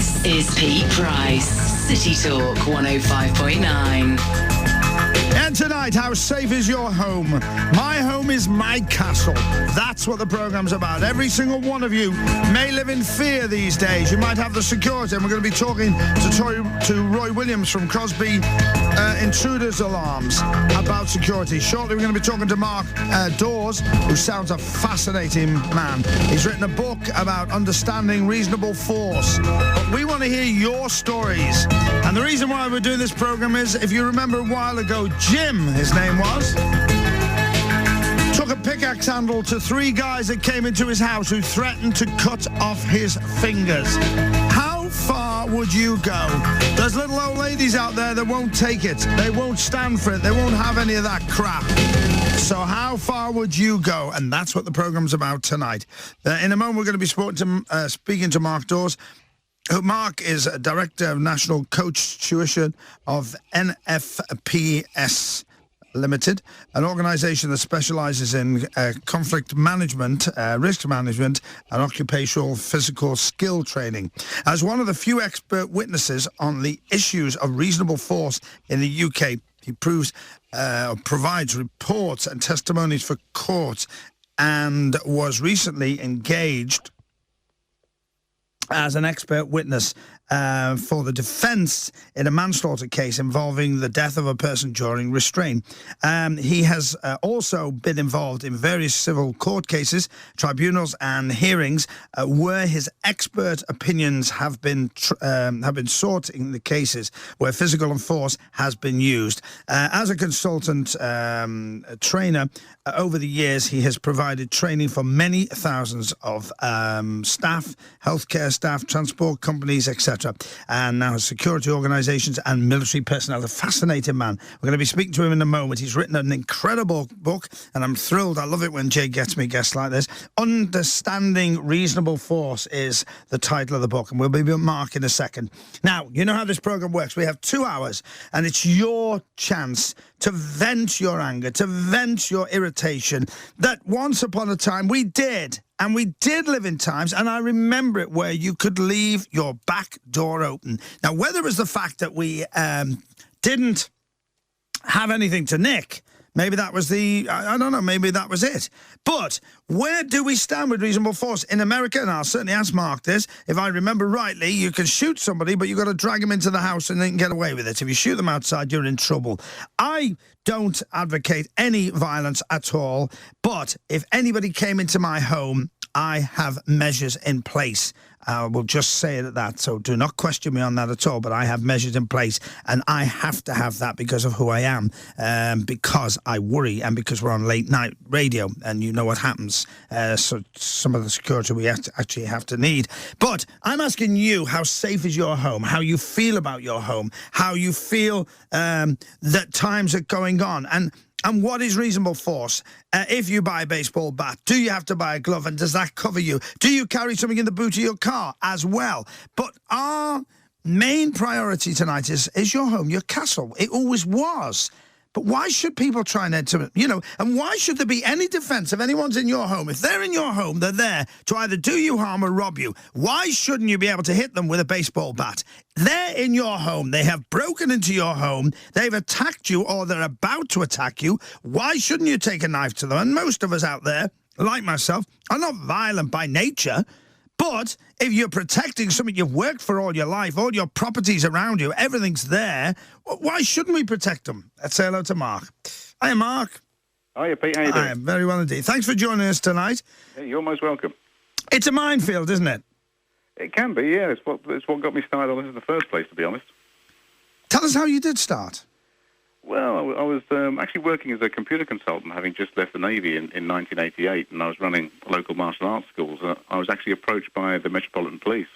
This is Pete Price, City Talk 105.9. And tonight, how safe is your home? My home is my castle. That's what the program's about. Every single one of you may live in fear these days. You might have the security, and we're going to be talking to Roy Williams from Crosby Intruders Alarms about security. Shortly, we're going to be talking to Mark Dawes, who sounds a fascinating man. He's written a book about understanding reasonable force. But we want to hear your stories. And the reason why we're doing this program is, if you remember a while ago, Jim, his name was, took a pickaxe handle to 3 guys that came into his house who threatened to cut off his fingers. How far would you go? There's little old ladies out there that won't take it. They won't stand for it. They won't have any of that crap. So how far would you go? And that's what the program's about tonight. In a moment, we're going to be speaking to Mark Dawes. Mark is Director of National Coach Tuition of NFPS Limited, an organisation that specialises in conflict management, risk management and occupational physical skill training. As one of the few expert witnesses on the issues of reasonable force in the UK, he provides reports and testimonies for courts and was recently engaged as an expert witness for the defence in a manslaughter case involving the death of a person during restraint. He has also been involved in various civil court cases, tribunals and hearings where his expert opinions have been sought in the cases where physical force has been used. As a consultant trainer, over the years he has provided training for many thousands of staff, healthcare staff, transport companies, etc. And now security organisations and military personnel. A fascinating man. We're going to be speaking to him in a moment. He's written an incredible book, and I'm thrilled. I love it when Jay gets me guests like this. Understanding Reasonable Force is the title of the book, and we'll be with Mark in a second. Now, you know how this programme works. We have 2 hours, and it's your chance to vent your anger, to vent your irritation that once upon a time we did. And we did live in times, and I remember it, where you could leave your back door open. Now, whether it was the fact that we didn't have anything to nick, maybe that was I don't know, maybe that was it. But where do we stand with reasonable force? In America, and I'll certainly ask Mark this, if I remember rightly, you can shoot somebody, but you've got to drag them into the house and they can get away with it. If you shoot them outside, you're in trouble. I don't advocate any violence at all, but if anybody came into my home, I have measures in place. I will just say it at that, so do not question me on that at all, but I have measures in place, and I have to have that because of who I am, because I worry, and because we're on late-night radio, and you know what happens, so some of the security we actually have to need. But I'm asking you, how safe is your home, how you feel about your home, how you feel that times are going on, and what is reasonable force? If you buy a baseball bat, do you have to buy a glove, and does that cover you? Do you carry something in the boot of your car as well? But our main priority tonight is your home, your castle. It always was. But why should people try and enter it? And why should there be any defence if anyone's in your home? If they're in your home, they're there to either do you harm or rob you. Why shouldn't you be able to hit them with a baseball bat? They're in your home. They have broken into your home. They've attacked you, or they're about to attack you. Why shouldn't you take a knife to them? And most of us out there, like myself, are not violent by nature. But if you're protecting something you've worked for all your life, all your properties around you, everything's there, why shouldn't we protect them? Let's say hello to Mark. Hi, Mark. Hiya, Pete. How you doing? I am very well indeed. Thanks for joining us tonight. Yeah, you're most welcome. It's a minefield, isn't it? It can be, yeah. It's what got me started on this in the first place, to be honest. Tell us how you did start. Well, I was actually working as a computer consultant, having just left the Navy in 1988, and I was running local martial arts schools. I was actually approached by the Metropolitan Police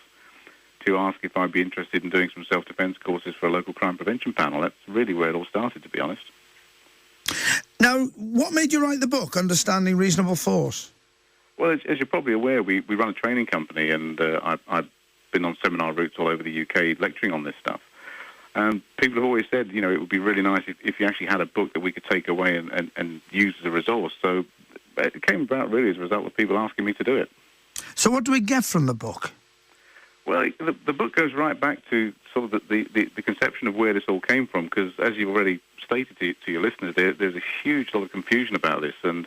to ask if I'd be interested in doing some self-defense courses for a local crime prevention panel. That's really where it all started, to be honest. Now, what made you write the book, Understanding Reasonable Force? Well, as you're probably aware, we run a training company, and I've been on seminar routes all over the UK lecturing on this stuff. People have always said, it would be really nice if you actually had a book that we could take away and use as a resource. So it came about really as a result of people asking me to do it. So what do we get from the book? Well, the book goes right back to sort of the conception of where this all came from, because as you've already stated to your listeners, there's a huge lot of confusion about this, and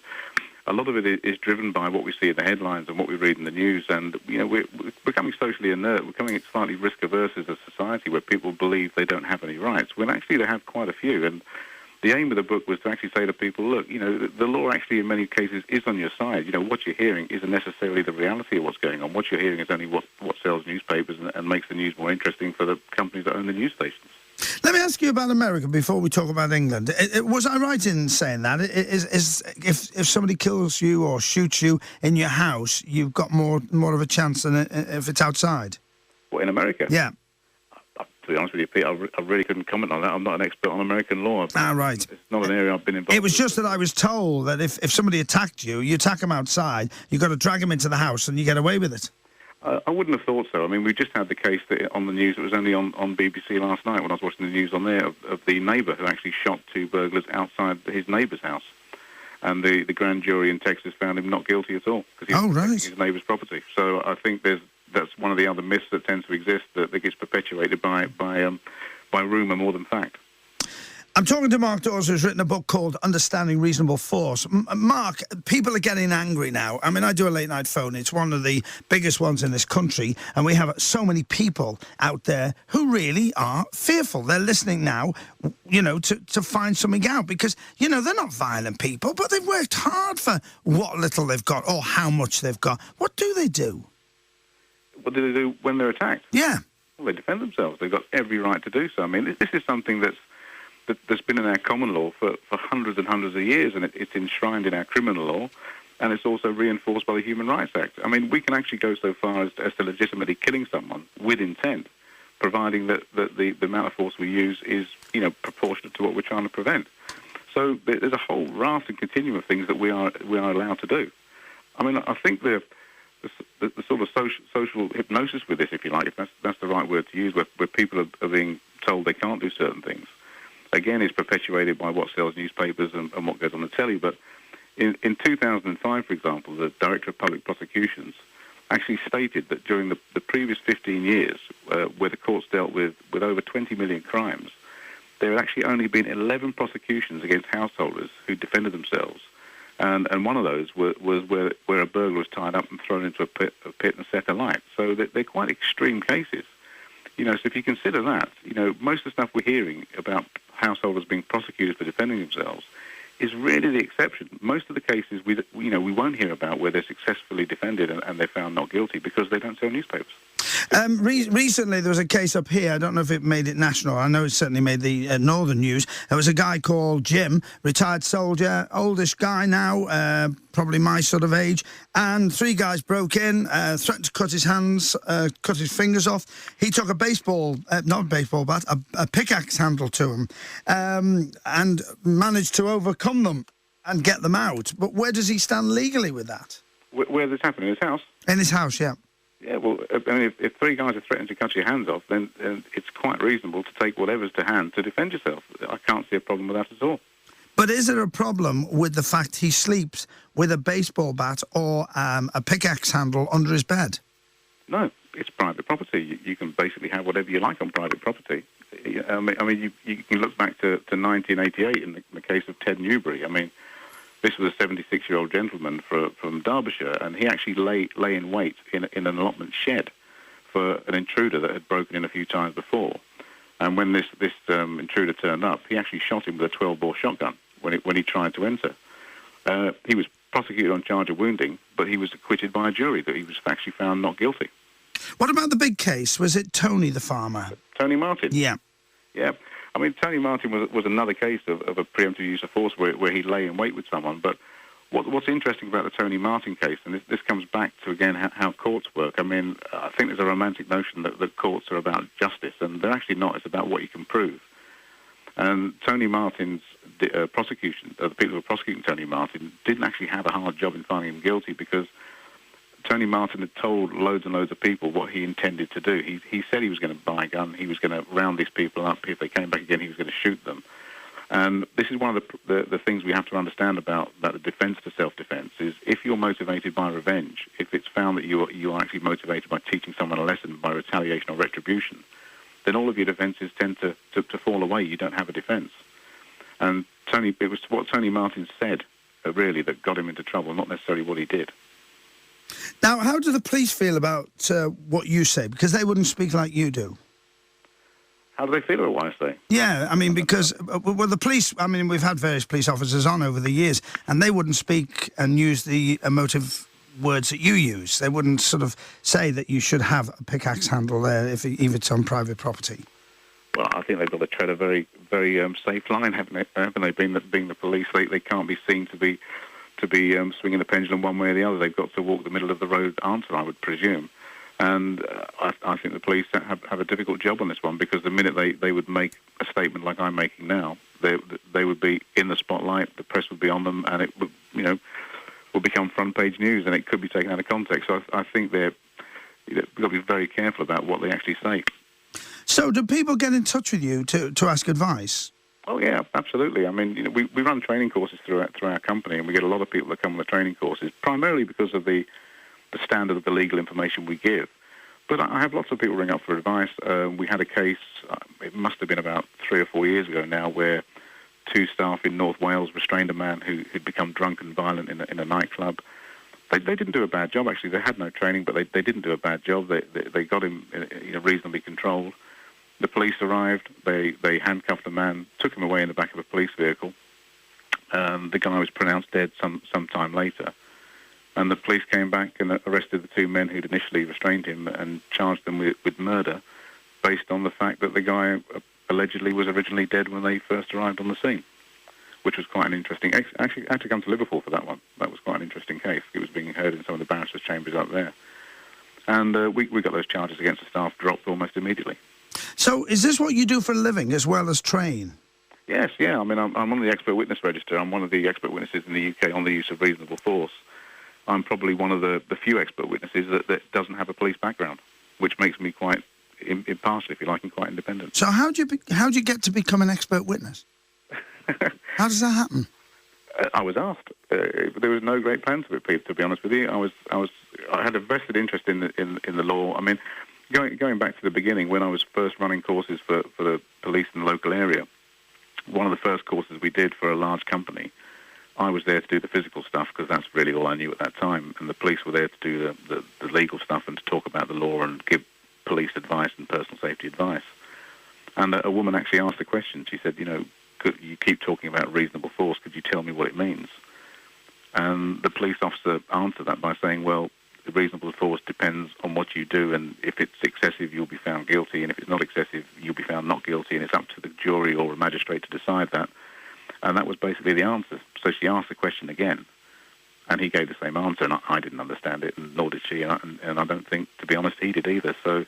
a lot of it is driven by what we see in the headlines and what we read in the news, and we're becoming socially inert. We're becoming slightly risk-averse as a society where people believe they don't have any rights, when actually they have quite a few. And the aim of the book was to actually say to people, look, the law actually in many cases is on your side. What you're hearing isn't necessarily the reality of what's going on. What you're hearing is only what sells newspapers and makes the news more interesting for the companies that own the news stations. Let me ask you about America before we talk about England. Was I right in saying that? If somebody kills you or shoots you in your house, you've got more of a chance than if it's outside? What, in America? Yeah. To be honest with you, Pete, I really couldn't comment on that. I'm not an expert on American law. Right. It's not an area I've been involved in. It was just that I was told that if somebody attacked you, you attack them outside, you've got to drag them into the house and you get away with it. I wouldn't have thought so. I mean, we just had the case on the news. It was only on BBC last night when I was watching the news on there of the neighbour who actually shot two burglars outside his neighbour's house. And the grand jury in Texas found him not guilty at all because he was protecting his neighbour's property. So I think that's one of the other myths that tends to exist that gets perpetuated by rumour more than fact. I'm talking to Mark Dawes, who's written a book called Understanding Reasonable Force. Mark, people are getting angry now. I mean, I do a late-night phone. It's one of the biggest ones in this country, and we have so many people out there who really are fearful. They're listening now, to find something out because, they're not violent people, but they've worked hard for what little they've got or how much they've got. What do they do? What do they do when they're attacked? Yeah. Well, they defend themselves. They've got every right to do so. I mean, this is something that's been in our common law for hundreds and hundreds of years, and it's enshrined in our criminal law, and it's also reinforced by the Human Rights Act. I mean, we can actually go so far as to legitimately killing someone with intent, providing that the amount of force we use is, proportionate to what we're trying to prevent. So there's a whole raft and continuum of things that we are allowed to do. I mean, I think the sort of social hypnosis with this, if you like, if that's the right word to use, where people are being told they can't do certain things, again, is perpetuated by what sells newspapers and what goes on the telly. But in 2005, for example, the Director of Public Prosecutions actually stated that during the previous 15 years, where the courts dealt with over 20 million crimes, there had actually only been 11 prosecutions against householders who defended themselves. And one of those was where a burglar was tied up and thrown into a pit and set alight. So they're quite extreme cases. So if you consider that, most of the stuff we're hearing about householders being prosecuted for defending themselves is really the exception. Most of the cases we won't hear about where they're successfully defended and they're found not guilty because they don't sell newspapers. Recently, there was a case up here. I don't know if it made it national. I know it certainly made the northern news. There was a guy called Jim, retired soldier, oldish guy now, probably my sort of age, and three guys broke in, threatened to cut his hands, cut his fingers off. He took a not a baseball bat, a pickaxe handle to him, and managed to overcome them and get them out. But where does he stand legally with that? Where this happened? In his house? In his house, yeah. Yeah, well, I mean, if three guys are threatening to cut your hands off, then it's quite reasonable to take whatever's to hand to defend yourself. I can't see a problem with that at all. But is there a problem with the fact he sleeps with a baseball bat or a pickaxe handle under his bed? No, it's private property. You can basically have whatever you like on private property. I mean, you can look back to 1988 in the case of Ted Newbury. I mean, this was a 76-year-old gentleman from Derbyshire, and he actually lay in wait in an allotment shed for an intruder that had broken in a few times before. And when this intruder turned up, he actually shot him with a 12-bore shotgun when he tried to enter. He was prosecuted on charge of wounding, but he was acquitted by a jury that he was actually found not guilty. What about the big case? Was it Tony the farmer? Tony Martin? Yeah. Yeah. I mean, Tony Martin was another case of a preemptive use of force where he lay in wait with someone. But what's interesting about the Tony Martin case, and this comes back to, again, how courts work. I mean, I think there's a romantic notion that courts are about justice, and they're actually not. It's about what you can prove. And Tony Martin's prosecution, the people who were prosecuting Tony Martin, didn't actually have a hard job in finding him guilty because Tony Martin had told loads and loads of people what he intended to do. He said he was going to buy a gun, he was going to round these people up. If they came back again, he was going to shoot them. And this is one of the things we have to understand about the defence to self-defence is if you're motivated by revenge, if it's found that you are actually motivated by teaching someone a lesson, by retaliation or retribution, then all of your defences tend to fall away. You don't have a defence. And it was what Tony Martin said, really, that got him into trouble, not necessarily what he did. Now, how do the police feel about what you say? Because they wouldn't speak like you do. How do they feel about what I say? Yeah, I mean, because, well, the police, I mean, we've had various police officers on over the years, and they wouldn't speak and use the emotive words that you use. They wouldn't sort of say that you should have a pickaxe handle there if it's on private property. Well, I think they've got to tread a very, very safe line, haven't they? Being the police, they can't be seen to be swinging the pendulum one way or the other. They've got to walk the middle of the road answer, I would presume. And I think the police have a difficult job on this one, because the minute they would make a statement like I'm making now, they would be in the spotlight, the press would be on them, and it would, will become front page news, and it could be taken out of context. So I think they've got to be very careful about what they actually say. So do people get in touch with you to ask advice? Oh yeah, absolutely. I mean, we run training courses through our company, and we get a lot of people that come on the training courses, primarily because of the standard of the legal information we give. But I have lots of people ring up for advice. We had a case, it must have been about 3 or 4 years ago now, where 2 staff in North Wales restrained a man who'd become drunk and violent in a nightclub. They didn't do a bad job, actually. They had no training, but they didn't do a bad job. They got him reasonably controlled. The police arrived. They handcuffed the man, took him away in the back of a police vehicle. The guy was pronounced dead some time later. And the police came back and arrested the 2 men who'd initially restrained him and charged them with murder, based on the fact that the guy allegedly was originally dead when they first arrived on the scene, which was quite an interesting... Actually, I had to come to Liverpool for that one. That was quite an interesting case. It was being heard in some of the barristers' chambers up there. And we got those charges against the staff dropped almost immediately. So is this what you do for a living as well as train? Yes, yeah. I mean, I'm on the expert witness register. I'm one of the expert witnesses in the UK on the use of reasonable force. I'm probably one of the few expert witnesses that doesn't have a police background, which makes me quite impartial, if you like, and quite independent. So how do you get to become an expert witness? How does that happen? I was asked. There was no great plan to it, Pete, to be honest with you. I had a vested interest in the law. I mean, going back to the beginning, when I was first running courses for the police in the local area, one of the first courses we did for a large company, I was there to do the physical stuff because that's really all I knew at that time, and the police were there to do the legal stuff and to talk about the law and give police advice and personal safety advice. And a woman actually asked a question. She said, you keep talking about reasonable force, could you tell me what it means? And the police officer answered that by saying, well, the reasonable force depends on what you do, and if it's excessive, you'll be found guilty, and if it's not excessive, you'll be found not guilty, and it's up to the jury or a magistrate to decide that. And that was basically the answer. So she asked the question again, and he gave the same answer, and I didn't understand it, and nor did she, and I don't think, to be honest, he did either. So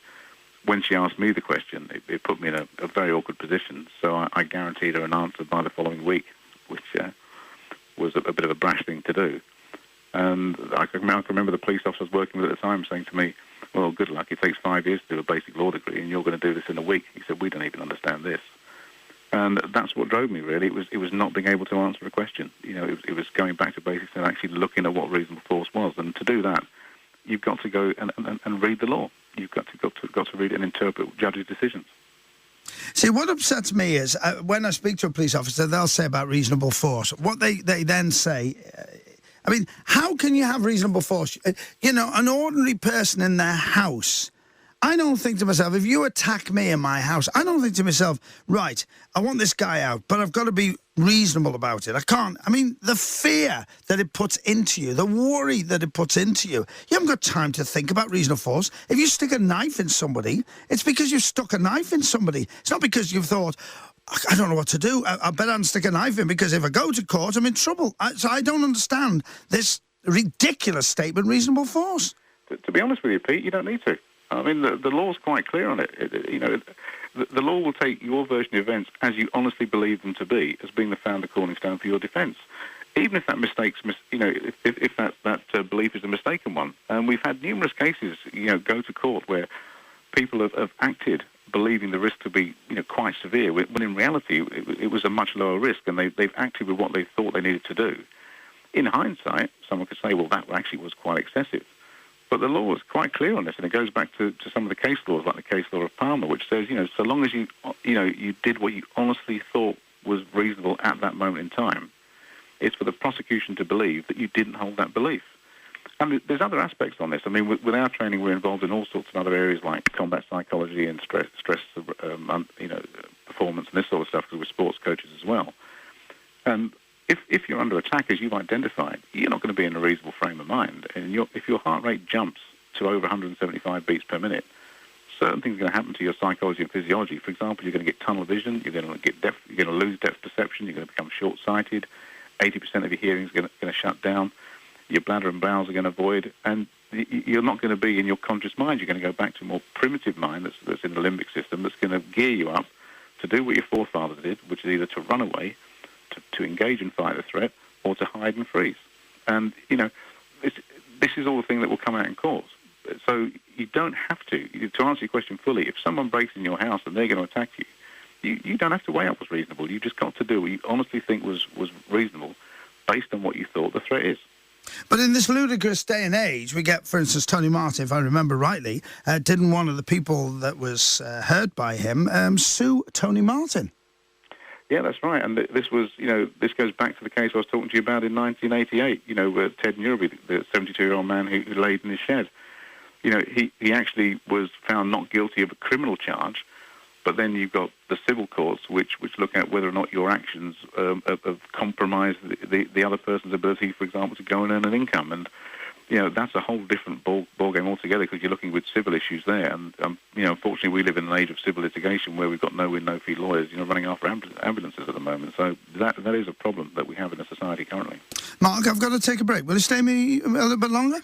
when she asked me the question, it put me in a very awkward position. So I guaranteed her an answer by the following week, which was a bit of a brash thing to do. And I can remember the police officers working with at the time saying to me, well, good luck, it takes 5 years to do a basic law degree, and you're going to do this in a week. He said, we don't even understand this. And that's what drove me, really. It was not being able to answer a question. It was going back to basics and actually looking at what reasonable force was. And to do that, you've got to go and read the law. You've got to read it and interpret judges' decisions. See, what upsets me is when I speak to a police officer, they'll say about reasonable force. What they then say... I mean, how can you have reasonable force? An ordinary person in their house, I don't think to myself, if you attack me in my house, I don't think to myself, right, I want this guy out, but I've got to be reasonable about it. I can't. I mean, the fear that it puts into you, the worry that it puts into you, you haven't got time to think about reasonable force. If you stick a knife in somebody, it's because you've stuck a knife in somebody. It's not because you've thought, I don't know what to do. I better not stick a knife in because if I go to court, I'm in trouble. So I don't understand this ridiculous statement, reasonable force. To be honest with you, Pete, you don't need to. I mean, the law's quite clear on it. The law will take your version of events as you honestly believe them to be, as being the founder cornerstone for your defence. Even if that if that belief is a mistaken one. And we've had numerous cases, go to court where people have acted believing the risk to be, quite severe, when in reality it was a much lower risk, and they've acted with what they thought they needed to do. In hindsight, someone could say, well, that actually was quite excessive. But the law is quite clear on this, and it goes back to some of the case laws, like the case law of Palmer, which says, so long as you did what you honestly thought was reasonable at that moment in time, it's for the prosecution to believe that you didn't hold that belief. And there's other aspects on this. I mean, with our training, we're involved in all sorts of other areas like combat psychology and stress, performance and this sort of stuff, because we're sports coaches as well. And if you're under attack, as you've identified, you're not going to be in a reasonable frame of mind. And if your heart rate jumps to over 175 beats per minute, certain things are going to happen to your psychology and physiology. For example, you're going to get tunnel vision, you're going to lose depth perception, you're going to become short-sighted, 80% of your hearing is going to shut down, your bladder and bowels are going to void, and you're not going to be in your conscious mind. You're going to go back to a more primitive mind that's in the limbic system, that's going to gear you up to do what your forefathers did, which is either to run away, to engage and fight a threat, or to hide and freeze. And, this is all the thing that will come out in court. So you don't have to answer your question fully, if someone breaks in your house and they're going to attack you, you don't have to weigh up what's reasonable. You've just got to do what you honestly think was reasonable based on what you thought the threat is. But in this ludicrous day and age, we get, for instance, Tony Martin, if I remember rightly, didn't one of the people that was hurt by him sue Tony Martin? Yeah, that's right. And this was, this goes back to the case I was talking to you about in 1988, where Ted Newby, the 72-year-old man who laid in his shed. He actually was found not guilty of a criminal charge, but then you've got the civil courts which look at whether or not your actions have compromised the other person's ability, for example, to go and earn an income. And, that's a whole different ball game altogether, because you're looking with civil issues there. And, unfortunately, we live in an age of civil litigation where we've got no-win, no-fee lawyers, running after ambulances at the moment. So that is a problem that we have in the society currently. Mark, I've got to take a break. Will you stay me a little bit longer?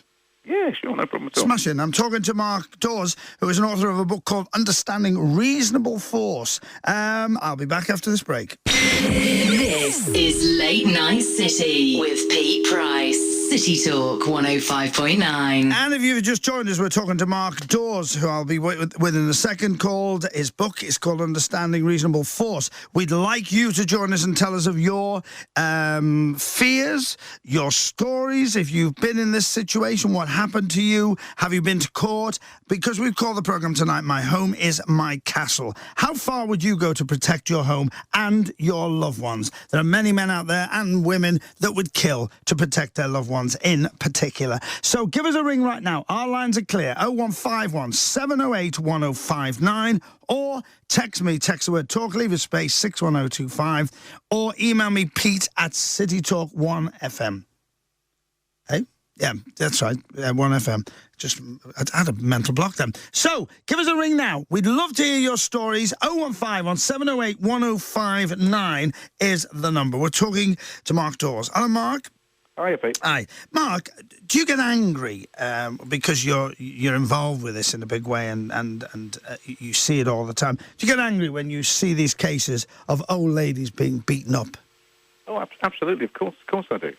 Yeah, sure, no problem at all. Smashing. I'm talking to Mark Dawes, who is an author of a book called Understanding Reasonable Force. I'll be back after this break. This is Late Night City with Pete Price. City Talk 105.9. And if you've just joined us, we're talking to Mark Dawes, who I'll be with in a second. His book is called Understanding Reasonable Force. We'd like you to join us and tell us of your fears, your stories. If you've been in this situation, what happened to you? Have you been to court? Because we've called the programme tonight, My Home is My Castle. How far would you go to protect your home and your loved ones? There are many men out there and women that would kill to protect their loved ones in particular. So give us a ring right now. Our lines are clear. 0151 708 1059, or text the word talk, leave a space 61025, or email me pete@citytalk1fm. Hey? Yeah, that's right. 1FM. Just, I had a mental block then. So, give us a ring now. We'd love to hear your stories. 015 708 1059 is the number. We're talking to Mark Dawes. Hello, Mark. Hiya, Pete. Hi. Mark, do you get angry because you're involved with this in a big way and you see it all the time? Do you get angry when you see these cases of old ladies being beaten up? Oh, absolutely. Of course I do.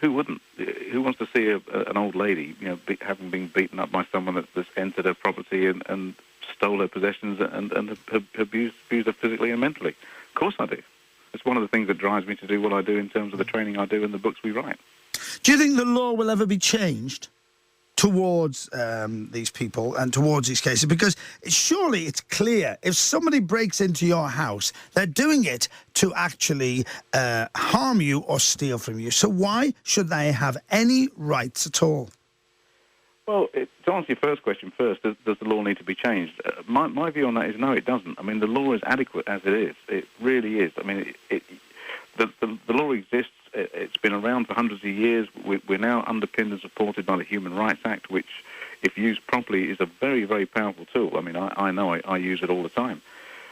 Who wouldn't? Who wants to see an old lady, having been beaten up by someone that's entered her property and stole her possessions and abused her physically and mentally? Of course I do. It's one of the things that drives me to do what I do in terms of the training I do and the books we write. Do you think the law will ever be changed towards these people and towards these cases? Because surely it's clear, if somebody breaks into your house, they're doing it to actually harm you or steal from you. So why should they have any rights at all? Well, to answer your first question first, does the law need to be changed? My view on that is no, it doesn't. I mean, the law is adequate as it is. It really is. I mean, the law exists. It's been around for hundreds of years. We're now underpinned and supported by the Human Rights Act, which, if used properly, is a very, very powerful tool. I mean, I know I use it all the time.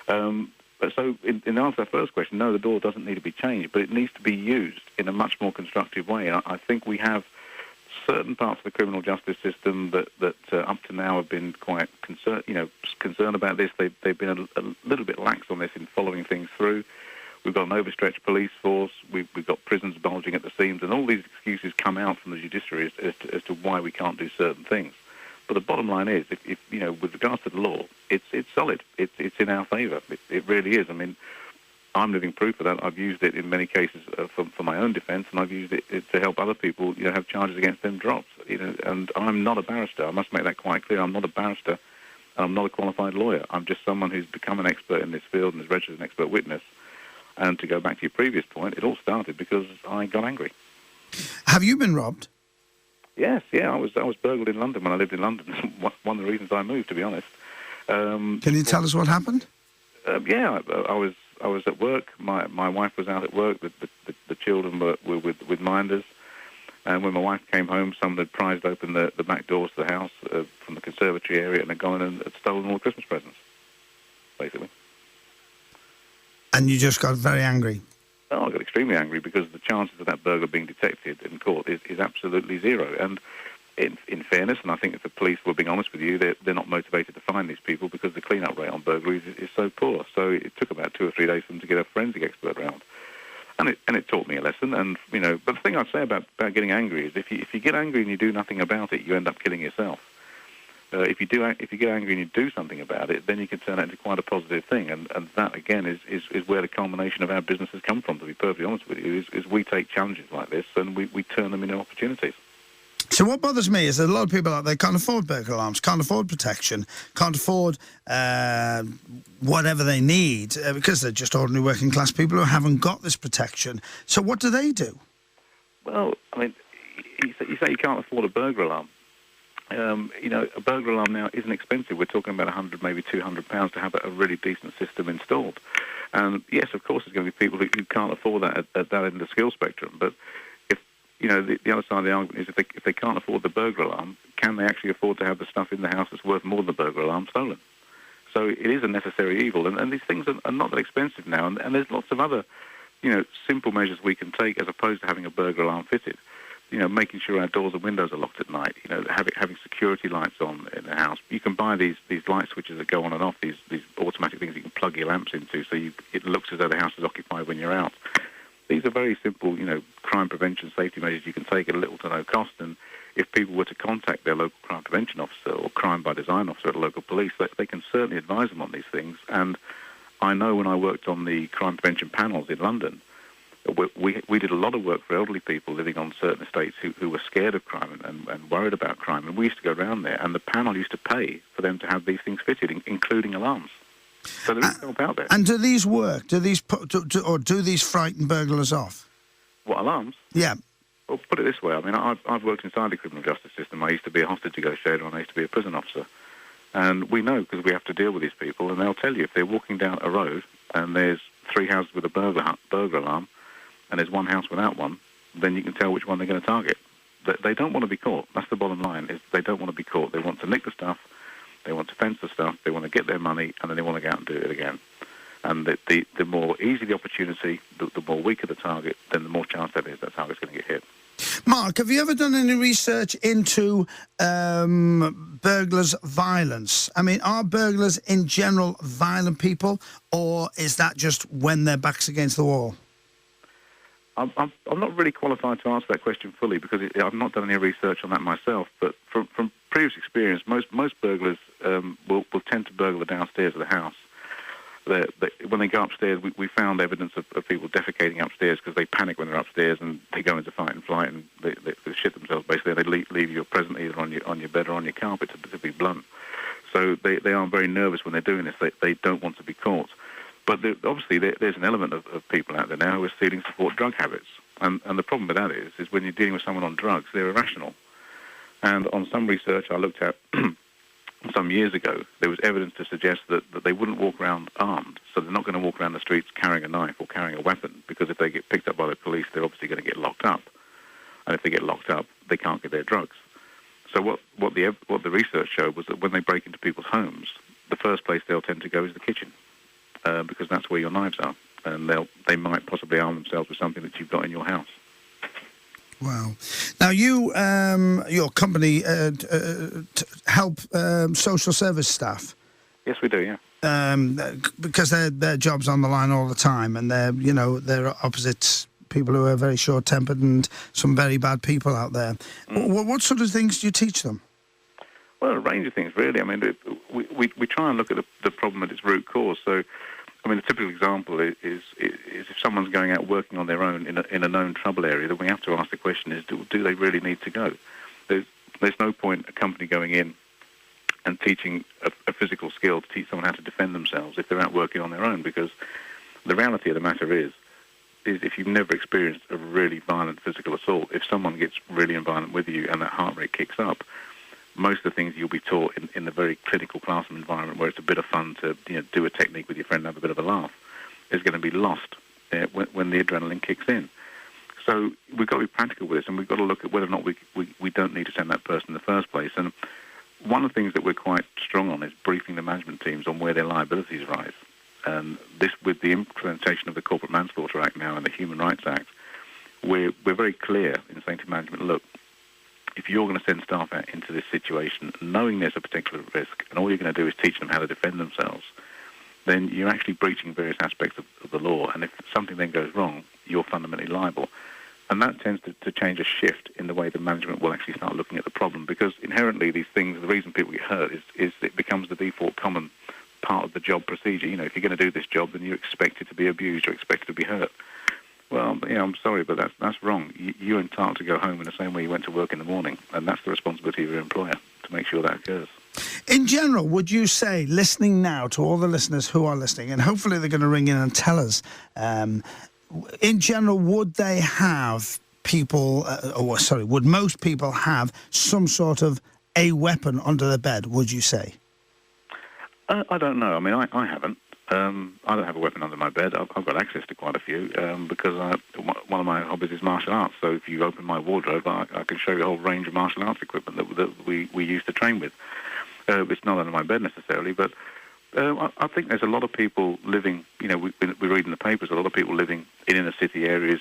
But so, in answer to that first question, no, the law doesn't need to be changed, but it needs to be used in a much more constructive way. I think we have certain parts of the criminal justice system that up to now have been quite concerned about this. They've been a little bit lax on this in following things through. We've got an overstretched police force. We've got prisons bulging at the seams, and all these excuses come out from the judiciary as to why we can't do certain things. But the bottom line is, if you know, with regards to the law, it's solid. It's in our favour. It really is. I mean, I'm living proof of that. I've used it in many cases for my own defence, and I've used it to help other people, you know, have charges against them dropped. You know, and I'm not a barrister. I must make that quite clear. I'm not a barrister, and I'm not a qualified lawyer. I'm just someone who's become an expert in this field and is registered as an expert witness. And to go back to your previous point, it all started because I got angry. Have you been robbed? Yes, yeah. I was burgled in London when I lived in London. One of the reasons I moved, to be honest. Can you tell us what happened? Yeah, I was at work. My wife was out at work. The children were with minders. And when my wife came home, someone had prized open the back doors to the house from the conservatory area and had gone in and had stolen all the Christmas presents, basically. And you just got very angry? Oh, I got extremely angry because the chances of that burglar being detected in court is absolutely zero. And in fairness, and I think if the police were being honest with you, they're not motivated to find these people because the clean-up rate on burglaries is so poor. So it took about 2 or 3 days for them to get a forensic expert around. And it taught me a lesson. And, you know, but the thing I'd say about getting angry is if you get angry and you do nothing about it, you end up killing yourself. If you get angry and you do something about it, then you can turn it into quite a positive thing. And that, again, is where the culmination of our business has come from, to be perfectly honest with you, is we take challenges like this and we turn them into opportunities. So what bothers me is that a lot of people out there can't afford burglar alarms, can't afford protection, can't afford whatever they need because they're just ordinary working class people who haven't got this protection. So what do they do? Well, I mean, you say you can't afford a burglar alarm. You know, a burglar alarm now isn't expensive. We're talking about £100, maybe £200 to have a really decent system installed. And yes, of course, there's going to be people who can't afford that at that end of the skill spectrum. But if you know, the other side of the argument is if they can't afford the burglar alarm, can they actually afford to have the stuff in the house that's worth more than the burglar alarm stolen? So it is a necessary evil, and these things are not that expensive now. And there's lots of other, you know, simple measures we can take as opposed to having a burglar alarm fitted. You know, making sure our doors and windows are locked at night. You know, having security lights on in the house. You can buy these light switches that go on and off. These automatic things you can plug your lamps into, so it looks as though the house is occupied when you're out. These are very simple, you know, crime prevention safety measures you can take at little to no cost. And if people were to contact their local crime prevention officer or crime by design officer at the local police, they can certainly advise them on these things. And I know when I worked on the crime prevention panels in London, we did a lot of work for elderly people living on certain estates who were scared of crime and worried about crime. And we used to go around there, and the panel used to pay for them to have these things fitted, including alarms. So there is help out there. And do these work? Do these do these frighten burglars off? What, alarms? Yeah. Well, put it this way. I mean, I've worked inside the criminal justice system. I used to be a hostage negotiator, and I used to be a prison officer. And we know, because we have to deal with these people, and they'll tell you if they're walking down a road and there's 3 houses with a burglar alarm, and there's 1 house without one, then you can tell which one they're going to target. They don't want to be caught. That's the bottom line, is they don't want to be caught. They want to nick the stuff, they want to fence the stuff, they want to get their money, and then they want to go out and do it again. And the more easy the opportunity, the more weaker the target, then the more chance there is that target's going to get hit. Mark, have you ever done any research into burglars' violence? I mean, are burglars in general violent people, or is that just when their back's against the wall? I'm not really qualified to answer that question fully because I've not done any research on that myself. But from previous experience, most burglars will tend to burgle the downstairs of the house. When they go upstairs, we found evidence of people defecating upstairs because they panic when they're upstairs and they go into fight and flight and they shit themselves basically. They leave you a present either on your bed or on your carpet, to be blunt. So they are very nervous when they're doing this. They don't want to be caught. But obviously there's an element of people out there now who are stealing to support drug habits. And the problem with that is when you're dealing with someone on drugs, they're irrational. And on some research I looked at some years ago, there was evidence to suggest that they wouldn't walk around armed. So they're not going to walk around the streets carrying a knife or carrying a weapon, because if they get picked up by the police, they're obviously going to get locked up. And if they get locked up, they can't get their drugs. So what the research showed was that when they break into people's homes, the first place they'll tend to go is the kitchen. Because that's where your knives are, and they might possibly arm themselves with something that you've got in your house. Wow! Now you, your company, help social service staff. Yes, we do. Yeah. Because their job's on the line all the time, and they're opposite people who are very short-tempered and some very bad people out there. What sort of things do you teach them? Well, a range of things, really. I mean, we try and look at the problem at its root cause. So, I mean, a typical example is if someone's going out working on their own in a known trouble area, then we have to ask the question is, do they really need to go? There's no point a company going in and teaching a physical skill to teach someone how to defend themselves if they're out working on their own, because the reality of the matter is if you've never experienced a really violent physical assault, if someone gets really violent with you and that heart rate kicks up, most of the things you'll be taught in the very clinical classroom environment where it's a bit of fun to do a technique with your friend and have a bit of a laugh is going to be lost when the adrenaline kicks in. So we've got to be practical with this, and we've got to look at whether or not we don't need to send that person in the first place. And one of the things that we're quite strong on is briefing the management teams on where their liabilities rise. And this, with the implementation of the Corporate Manslaughter Act now and the Human Rights Act, we're very clear in saying to management, look, if you're going to send staff out into this situation, knowing there's a particular risk, and all you're going to do is teach them how to defend themselves, then you're actually breaching various aspects of the law. And if something then goes wrong, you're fundamentally liable. And that tends to change a shift in the way the management will actually start looking at the problem, because inherently these things, the reason people get hurt is it becomes the default common part of the job procedure. If you're going to do this job, then you expect it to be abused or expect it to be hurt. Well, I'm sorry, but that's wrong. You're entitled to go home in the same way you went to work in the morning, and that's the responsibility of your employer to make sure that occurs. In general, would you say, listening now to all the listeners who are listening, and hopefully they're going to ring in and tell us, in general, would they have people, would most people have some sort of a weapon under their bed, would you say? I don't know. I mean, I haven't. I don't have a weapon under my bed. I've got access to quite a few because one of my hobbies is martial arts. So if you open my wardrobe, I can show you a whole range of martial arts equipment that we used to train with. It's not under my bed necessarily, but I think there's a lot of people living, we read in the papers, a lot of people living in inner city areas,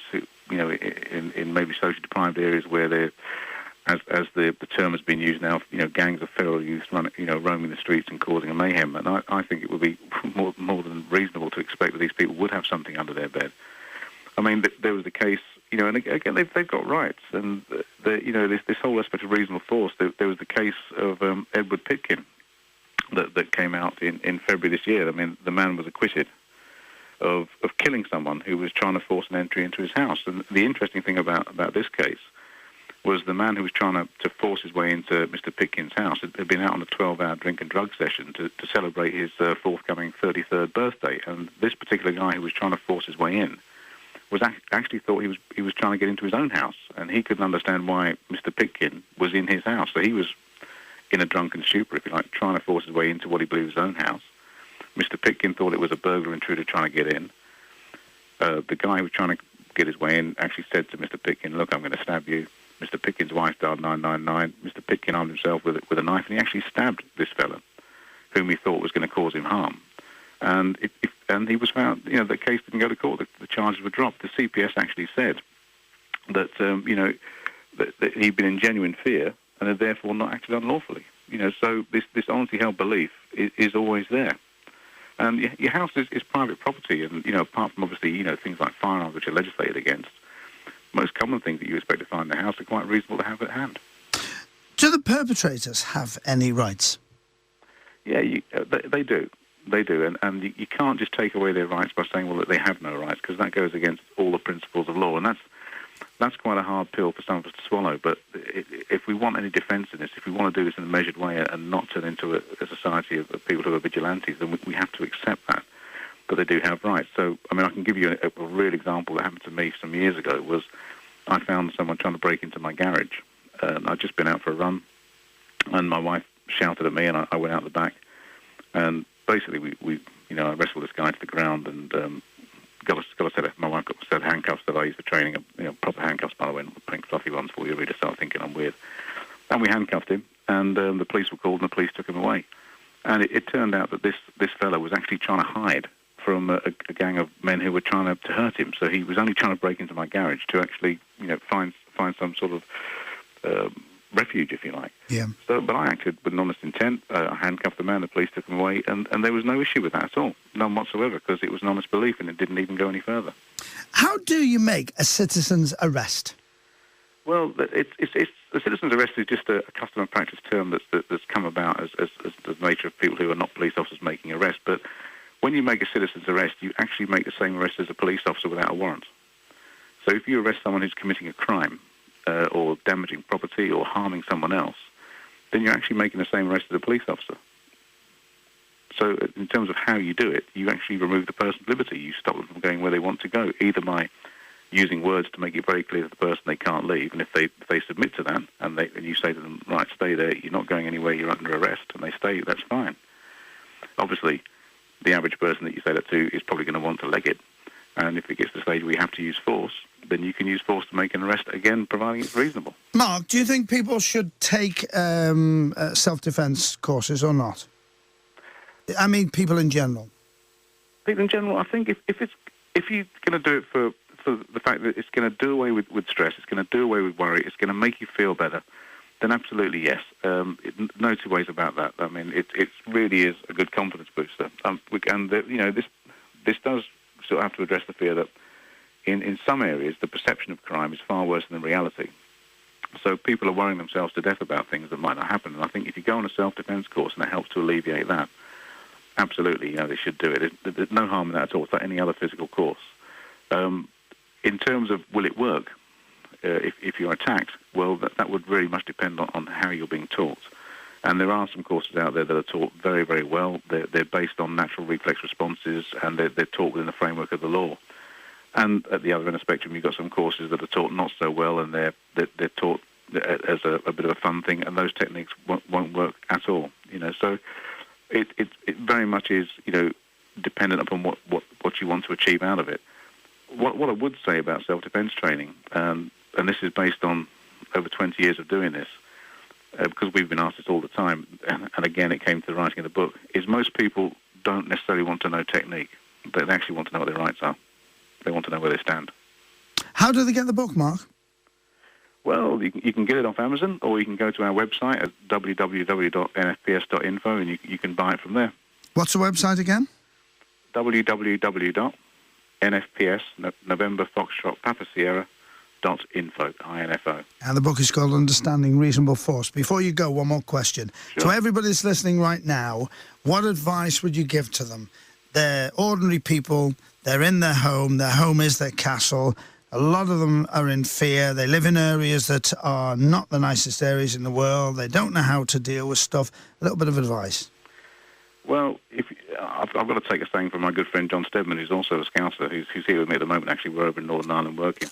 in maybe socially deprived areas where they're, as the term has been used now, gangs of feral youth roaming the streets and causing a mayhem. And I think it would be more than reasonable to expect that these people would have something under their bed. I mean, there was the case, and again, they've got rights. And, this whole aspect of reasonable force, there was the case of Edward Pitkin that came out in February this year. I mean, the man was acquitted of killing someone who was trying to force an entry into his house. And the interesting thing about this case was the man who was trying to force his way into Mr. Pitkin's house had been out on a 12-hour drink and drug session to celebrate his forthcoming 33rd birthday. And this particular guy who was trying to force his way in was actually thought he was trying to get into his own house, and he couldn't understand why Mr. Pitkin was in his house. So he was in a drunken stupor, if you like, trying to force his way into what he believed was his own house. Mr. Pitkin thought it was a burglar intruder trying to get in. The guy who was trying to get his way in actually said to Mr. Pitkin, "Look, I'm going to stab you." Mr. Pitkin's wife dialed 999. Mr. Pitkin armed himself with a knife, and he actually stabbed this fella, whom he thought was going to cause him harm. And he was found. The case didn't go to court. The charges were dropped. The CPS actually said that that he'd been in genuine fear and had therefore not acted unlawfully. So this honestly held belief is always there. And your house is private property, and apart from obviously things like firearms, which are legislated against, most common things that you expect to find in the house are quite reasonable to have at hand. Do the perpetrators have any rights? Yeah, they do. They do, and you can't just take away their rights by saying, well, that they have no rights, because that goes against all the principles of law, and that's quite a hard pill for some of us to swallow. But if we want any defence in this, if we want to do this in a measured way and not turn into a society of people who are vigilantes, then we have to accept that they do have rights. So, I mean, I can give you a real example that happened to me some years ago. Was I found someone trying to break into my garage. I'd just been out for a run, and my wife shouted at me, and I went out the back, and basically we I wrestled this guy to the ground, and got a set of, my wife got a set of handcuffs that I use for training, proper handcuffs, by the way, not pink fluffy ones for you really to start thinking I'm weird. And we handcuffed him, and the police were called, and the police took him away. And it turned out that this fellow was actually trying to hide from a gang of men who were trying to hurt him. So he was only trying to break into my garage to actually, find some sort of refuge, if you like. Yeah. So, but I acted with an honest intent. I handcuffed the man, the police took him away, and there was no issue with that at all. None whatsoever, because it was an honest belief, and it didn't even go any further. How do you make a citizen's arrest? Well, the citizen's arrest is just a custom and practice term that's come about as the nature of people who are not police officers making arrests. But when you make a citizen's arrest, you actually make the same arrest as a police officer without a warrant. So if you arrest someone who's committing a crime or damaging property or harming someone else, then you're actually making the same arrest as a police officer. So in terms of how you do it, you actually remove the person's liberty. You stop them from going where they want to go, either by using words to make it very clear to the person they can't leave, and if they submit to that, and you say to them, right, stay there, you're not going anywhere, you're under arrest, and they stay, that's fine. Obviously, the average person that you say that to is probably going to want to leg it, and if it gets to the stage where you have to use force, then you can use force to make an arrest, again, providing it's reasonable. Mark, do you think people should take self-defence courses or not? I mean, people in general. People in general, I think if you're going to do it for the fact that it's going to do away with stress, it's going to do away with worry, it's going to make you feel better, then absolutely yes. No two ways about that. I mean, it really is a good confidence booster. This does sort of have to address the fear that in some areas the perception of crime is far worse than reality. So people are worrying themselves to death about things that might not happen. And I think if you go on a self-defence course and it helps to alleviate that, absolutely, they should do it. There's no harm in that at all. It's like any other physical course. In terms of will it work if you're attacked, well, that would very much depend on how you're being taught. And there are some courses out there that are taught very, very well. They're based on natural reflex responses, and they're taught within the framework of the law. And at the other end of the spectrum, you've got some courses that are taught not so well, and they're taught as a bit of a fun thing, and those techniques won't work at all. So it very much is dependent upon what you want to achieve out of it. What I would say about self-defense training, and this is based on over 20 years of doing this, because we've been asked this all the time, and again it came to the writing of the book, is most people don't necessarily want to know technique. They actually want to know what their rights are. They want to know where they stand. How do they get the book, Mark? Well, you can get it off Amazon, or you can go to our website at www.nfps.info, and you can buy it from there. What's the website again? www.nfps, November Foxtrot Papa Sierra, .info, INFO. And the book is called Understanding Reasonable Force. Before you go, one more question. Sure. To everybody that's listening right now, what advice would you give to them? They're ordinary people, they're in their home is their castle. A lot of them are in fear. They live in areas that are not the nicest areas in the world. They don't know how to deal with stuff. A little bit of advice. Well, I've got to take a saying from my good friend John Stedman, who's also a scouser, who's here with me at the moment. Actually, we're over in Northern Ireland working.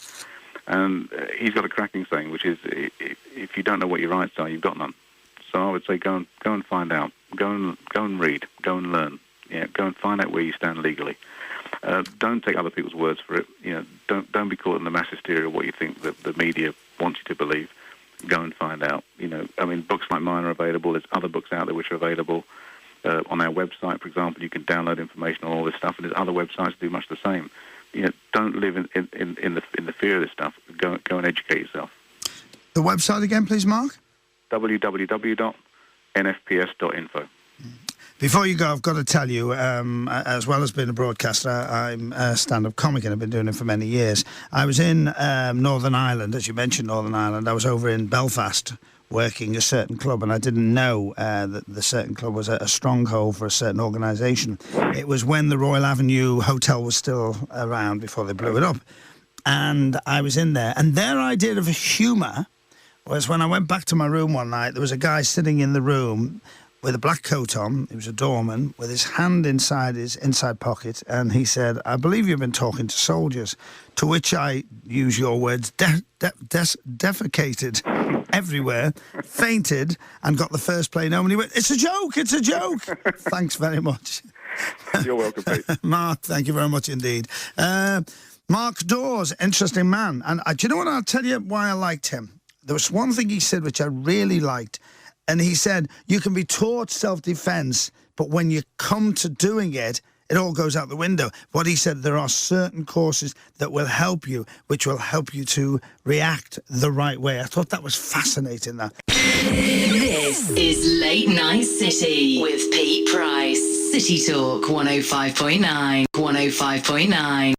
And he's got a cracking saying, which is, if you don't know what your rights are, you've got none. So I would say go and find out. Go and read. Go and learn. Go and find out where you stand legally. Don't take other people's words for it. Don't be caught in the mass hysteria of what you think that the media wants you to believe. Go and find out. Books like mine are available. There's other books out there which are available. On our website, for example, you can download information on all this stuff, and there's other websites that do much the same. Don't live in the fear of this stuff. Go and educate yourself. The website again, please, Mark? www.nfps.info. Before you go, I've got to tell you, as well as being a broadcaster, I'm a stand-up comic, and I've been doing it for many years. I was in Northern Ireland, as you mentioned, Northern Ireland. I was over in Belfast working a certain club, and I didn't know that the certain club was a stronghold for a certain organisation. It was when the Royal Avenue Hotel was still around before they blew it up. And I was in there, and their idea of humour was when I went back to my room one night, there was a guy sitting in the room with a black coat on. He was a doorman with his hand inside his inside pocket, and he said, "I believe you've been talking to soldiers." To which I use your words, defecated everywhere, fainted, and got the first plane home. And he went, "It's a joke, it's a joke." Thanks very much. You're welcome, Pete. Mark, thank you very much indeed. Mark Dawes, interesting man. And do you know what? I'll tell you why I liked him. There was one thing he said which I really liked. And he said, you can be taught self-defense, but when you come to doing it, it all goes out the window. What he said, there are certain courses that will help you, which will help you to react the right way. I thought that was fascinating, that. This is Late Night City with Pete Price. City Talk 105.9. 105.9.